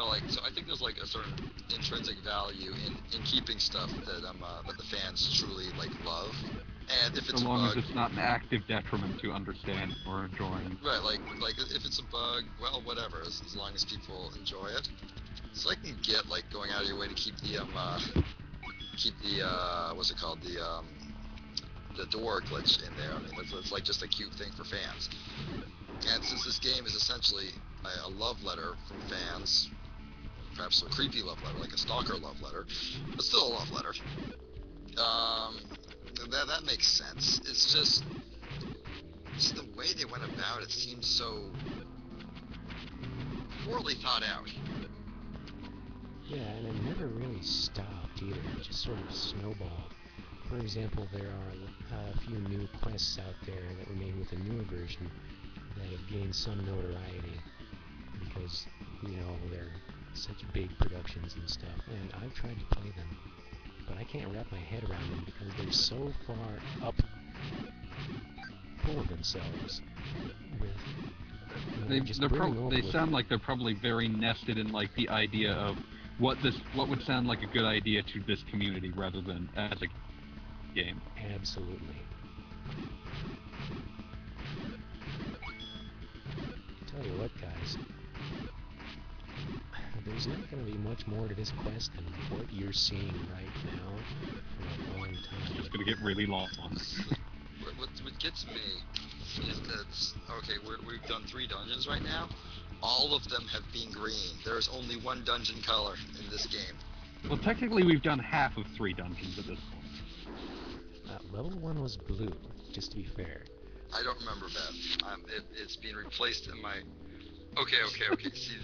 like, so I think there's like a certain intrinsic value in keeping stuff that that the fans truly like love, and if So it's a long as bug, it's not an active detriment to understand or enjoying. right? Like if it's a bug, well, whatever, as long as people enjoy it. So I can get like going out of your way to keep the what's it called, the door glitch in there. I mean, it's like just a cute thing for fans. And since this game is essentially a love letter from fans, perhaps a creepy love letter, like a stalker love letter, but still a love letter, um, that makes sense. It's just the way they went about it seems so poorly thought out. Yeah, and it never really stopped either. It just sort of snowballed. For example, there are a few new quests out there that were made with a newer version that have gained some notoriety because, they're such big productions and stuff. And I've tried to play them, but I can't wrap my head around them because they're so far up full of themselves with They sound like they're probably very nested in like the idea of what would sound like a good idea to this community rather than as a game. Absolutely. Tell you what, guys, there's not going to be much more to this quest than what you're seeing right now for a long time. It's going to get really long. What gets me is that, okay, we've done 3 dungeons right now. All of them have been green. There is only 1 dungeon color in this game. Well, technically we've done half of 3 dungeons at this point. Level 1 was blue, just to be fair. I don't remember that. It's been replaced in my... Okay. See,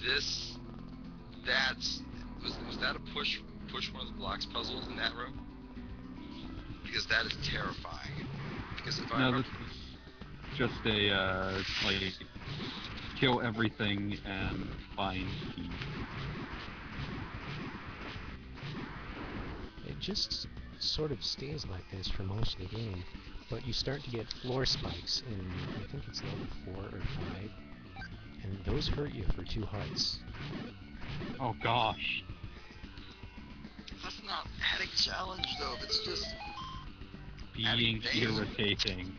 was that a push one of the blocks puzzles in that room? Because that is terrifying. Because if I this is just a like kill everything and find key. It just sort of stays like this for most of the game, but you start to get floor spikes in, I think it's level 4 or 5, and those hurt you for 2 hearts. Oh gosh. That's not adding challenge though, it's just being irritating.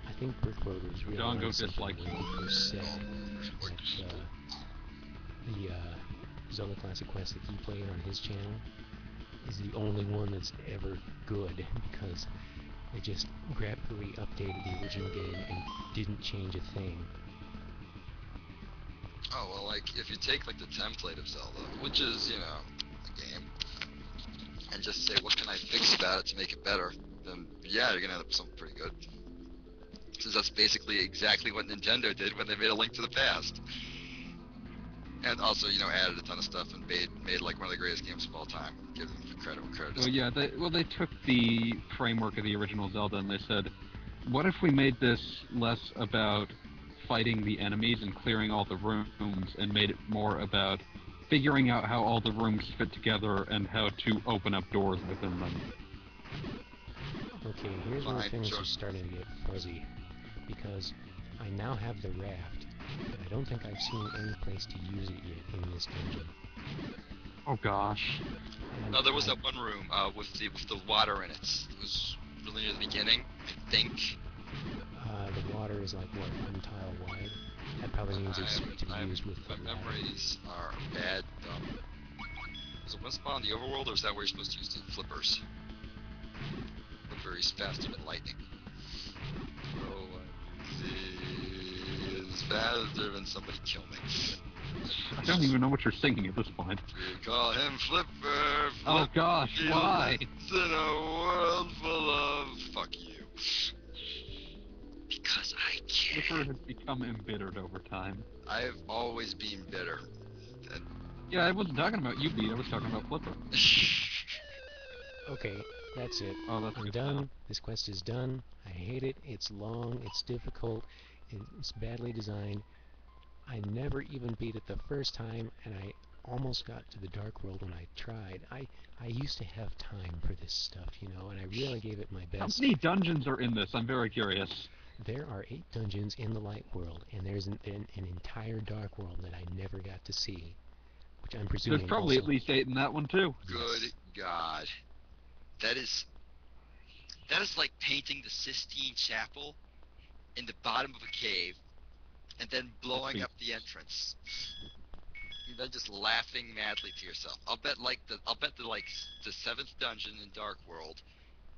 I think Brickroad was realizing something when he first said that the Zelda Classic Quest that he played on his channel is the only one that's ever good because they just graphically updated the original game and didn't change a thing. Oh, well, like, if you take, like, the template of Zelda, which is, a game, and just say, what can I fix about it to make it better, then, yeah, you're gonna end up with something pretty good. Since that's basically exactly what Nintendo did when they made A Link to the Past. And also, added a ton of stuff and made like, one of the greatest games of all time. Give them credit where credit is. Well, yeah, they took the framework of the original Zelda and they said, what if we made this less about fighting the enemies and clearing all the rooms and made it more about figuring out how all the rooms fit together and how to open up doors within them. Okay, here's where things are starting to get fuzzy, because I now have the raft, and I don't think I've seen any place to use it yet in this dungeon. Oh gosh. No, there was that one room with the water in it. It was really near the beginning, I think. The water is like, what, 1 tile wide? That probably means it's to be used with the My memories are bad, dumb. Was it one spot in the overworld, or is that where you're supposed to use the flippers? Flippers faster than lightning. Oh, it's faster than somebody kill me. I don't even know what you're singing at this point. We call him Flipper. Oh gosh, why? It's in a world full of... Fuck you. Because I can. Flipper has become embittered over time. I've always been bitter. Yeah, I wasn't talking about you, Beat. I was talking about Flipper. Okay, that's it. Oh, that's I'm done. This quest is done. I hate it. It's long. It's difficult. It's badly designed. I never even beat it the first time, and I almost got to the Dark World when I tried. I used to have time for this stuff, you know, and I really gave it my How best. many dungeons are in this? I'm very curious. There are 8 dungeons in the Light World, and there's an entire Dark World that I never got to see, which I'm presuming There's probably also... at least 8 in that one, too. Good Yes. God. That is like painting the Sistine Chapel in the bottom of a cave and then blowing up the entrance. And then just laughing madly to yourself. I'll bet the 7th dungeon in Dark World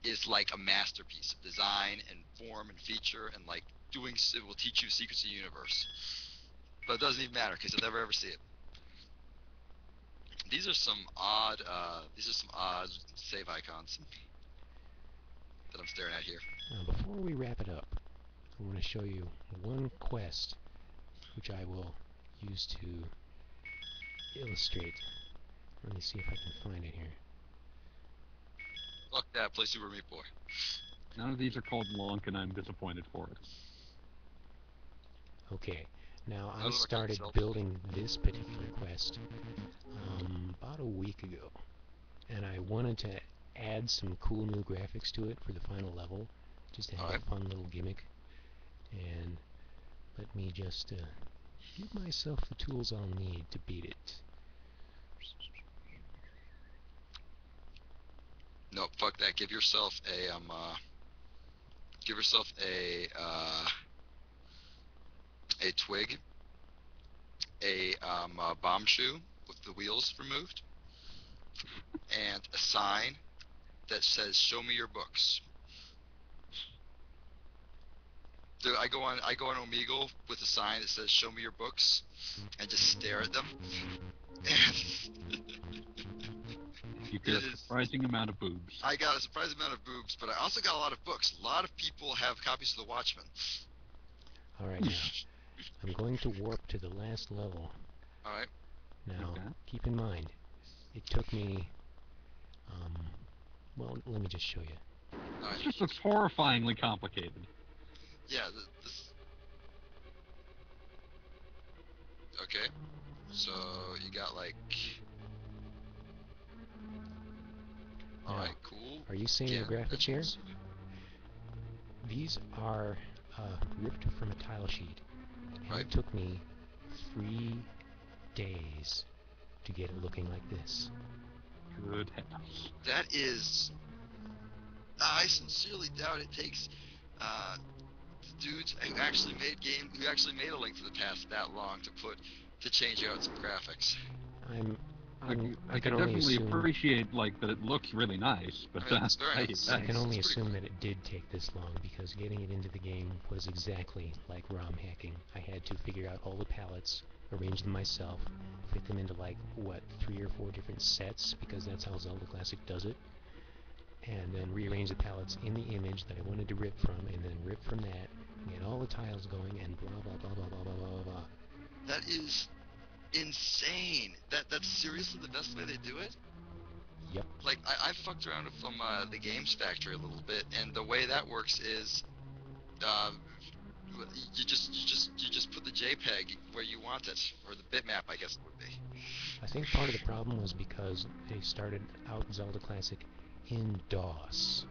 is like a masterpiece of design and form and feature, and like it will teach you secrets of the universe. But it doesn't even matter because you'll never ever see it. These are some odd save icons that I'm staring at here. Now, before we wrap it up, I want to show you one quest which I will use to illustrate. Let me see if I can find it here. Fuck that, play Super Meat Boy. None of these are called Lunk, and I'm disappointed for it. Okay, now I Those are started called building this particular quest about a week ago, and I wanted to add some cool new graphics to it for the final level, just to have a fun little gimmick. And let me just give myself the tools I'll need to beat it. No, fuck that. Give yourself a twig, a bomb shoe with the wheels removed, and a sign that says "Show me your books." Dude, I go on Omegle with a sign that says "Show me your books," and just stare at them. You get a surprising amount of boobs. I got a surprising amount of boobs, but I also got a lot of books. A lot of people have copies of The Watchmen. Alright, now, I'm going to warp to the last level. Alright. Now, Okay. keep in mind, it took me, well, let me just show you. Alright. It just looks horrifyingly complicated. Yeah, okay. So, you got like... Alright, cool. Are you seeing the graphics here? These are ripped from a tile sheet. And it took me 3 days to get it looking like this. Good heavens. That is... I sincerely doubt it takes dudes who actually made a Link to the Past that long to change out some graphics. I can only definitely assume, appreciate that it looks really nice, but I mean, it's very nice. I can only It's pretty assume cool. that it did take this long because getting it into the game was exactly like ROM hacking. I had to figure out all the palettes, arrange them myself, fit them into 3 or 4 different sets because that's how Zelda Classic does it, and then rearrange the palettes in the image that I wanted to rip from, and then rip from that, get all the tiles going, and blah blah blah blah blah blah blah blah. That is insane. That's seriously the best way they do it? Yep. Like, I fucked around with the Games Factory a little bit, and the way that works is you just put the JPEG where you want it, or the bitmap, I guess it would be. I think part of the problem was because they started out Zelda Classic in DOS.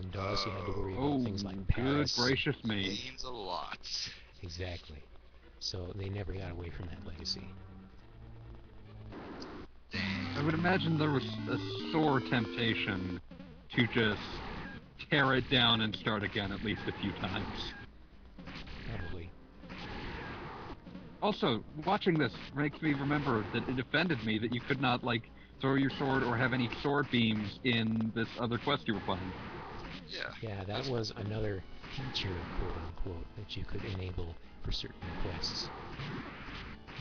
In DOS, you had to worry about things like Paris. Good gracious me. Means a lot. Exactly. So they never got away from that legacy. I would imagine there was a sore temptation to just tear it down and start again at least a few times. Probably. Also, watching this makes me remember that it offended me that you could not, throw your sword or have any sword beams in this other quest you were playing. Yeah, that was another feature, quote-unquote, that you could enable for certain quests.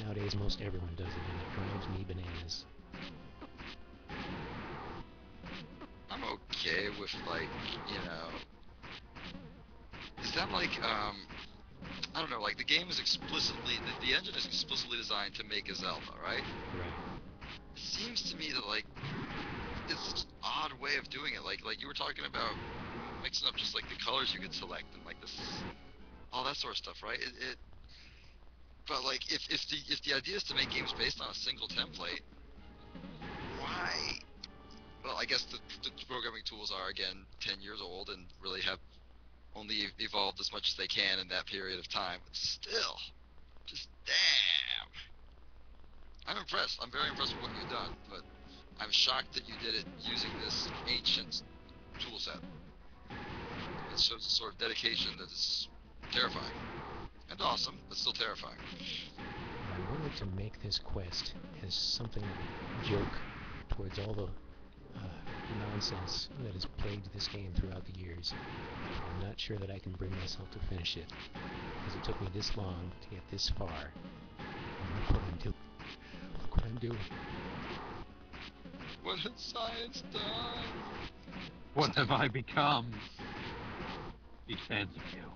Nowadays, most everyone does it, and it drives me bananas. I'm okay with, is that I don't know, the game is explicitly, the engine is explicitly designed to make a Zelda, right? Right. It seems to me that, it's such an odd way of doing it. Like you were talking about mixing up just, the colors you could select and, this, all that sort of stuff, right? But like, if the idea is to make games based on a single template, why? Well, I guess the programming tools are again 10 years old and really have only evolved as much as they can in that period of time. But still, just damn. I'm impressed. I'm very impressed with what you've done, but I'm shocked that you did it using this ancient tool set. It shows a sort of dedication that is terrifying. And awesome, but still terrifying. I wanted to make this quest as something of a joke towards all the nonsense that has plagued this game throughout the years. I'm not sure that I can bring myself to finish it, because it took me this long to get this far. And look what I'm doing. Look what I'm doing. What has science done? What have I become? These fancy guild.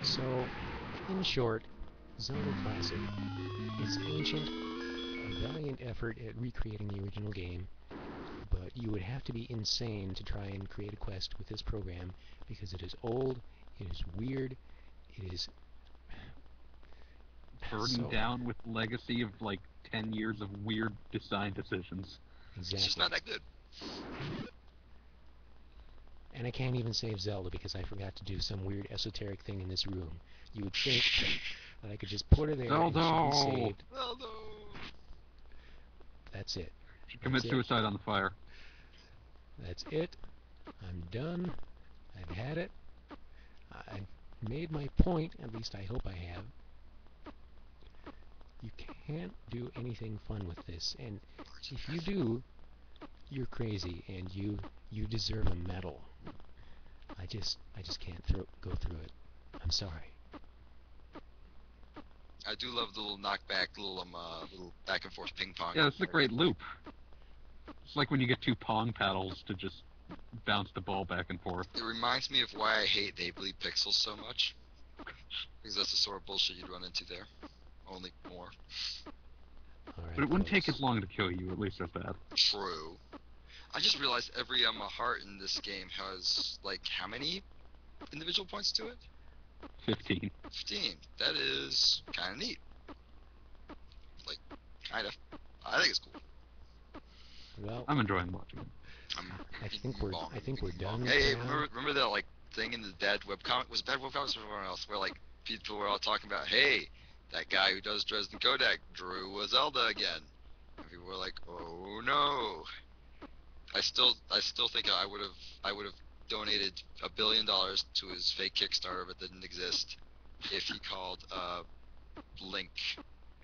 So, in short, Zelda Classic is ancient, a valiant effort at recreating the original game, but you would have to be insane to try and create a quest with this program, because it is old, it is weird, it is Burdened down with legacy of like 10 years of weird design decisions. Exactly. It's just not that good. And I can't even save Zelda because I forgot to do some weird esoteric thing in this room. You would think that I could just put her there and she'd be saved. Zelda! That's it. She commits suicide on the fire. That's it. I'm done. I've had it. I've made my point, at least I hope I have. You can't do anything fun with this, and if you do, you're crazy, and you deserve a medal. I just can't go through it. I'm sorry. I do love the little knockback, little back and forth ping pong. Yeah, it's a great loop. It's like when you get two pong paddles to just bounce the ball back and forth. It reminds me of why I hate They Bleed Pixels so much. Because that's the sort of bullshit you'd run into there. Only more. All right, But it wouldn't take folks. as long to kill you, at least at that. True. I just realized every heart in this game has, like, how many individual points to it? 15. 15. That is kind of neat. Like, kind of. I think it's cool. Well, I'm enjoying watching it. I think we're done. Hey, now. remember that like thing in the Dad webcomic? Was it Dad webcomics or someone else? Where like people were all talking about, hey, that guy who does Dresden Kodak drew a Zelda again. And people were like, oh no. I still think I would have donated $1 billion to his fake Kickstarter that didn't exist if he called Link.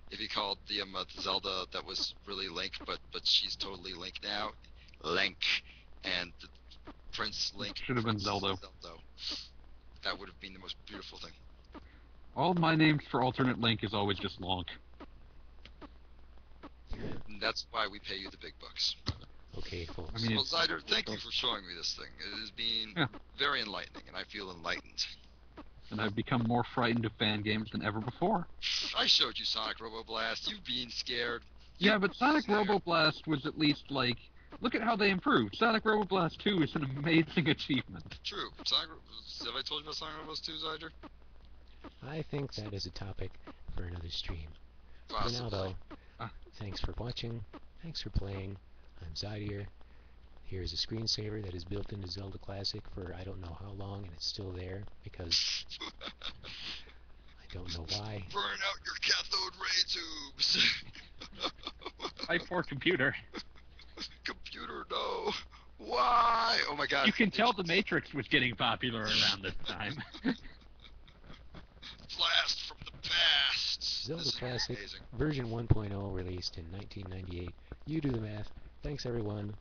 If he called the Zelda that was really Link, but she's totally Link now, Link, and the Prince Link Should have been Zelda. That would have been the most beautiful thing. All my names for alternate Link is always just Lonk. And that's why we pay you the big bucks. Okay, folks. I mean, Well, Zaidyer, thank you for showing me this thing. It has been very enlightening, and I feel enlightened. And I've become more frightened of fan games than ever before. I showed you Sonic Robo Blast. You being scared. Yeah, but Sonic Robo Blast was at least like, look at how they improved. Sonic Robo Blast 2 is an amazing achievement. True. Have I told you about Sonic Robo Blast 2, Zaidyer? I think that is a topic for another stream. Possibly. For now, though, thanks for watching. Thanks for playing. I'm Zaidyer. Here's a screensaver that is built into Zelda Classic for I don't know how long, and it's still there because I don't know why. Burn out your cathode ray tubes. My poor computer. Computer, no. Why? Oh my god. You can tell the Matrix was getting popular around this time. Blast from the past. Zelda Classic version 1.0 released in 1998. You do the math. Thanks, everyone.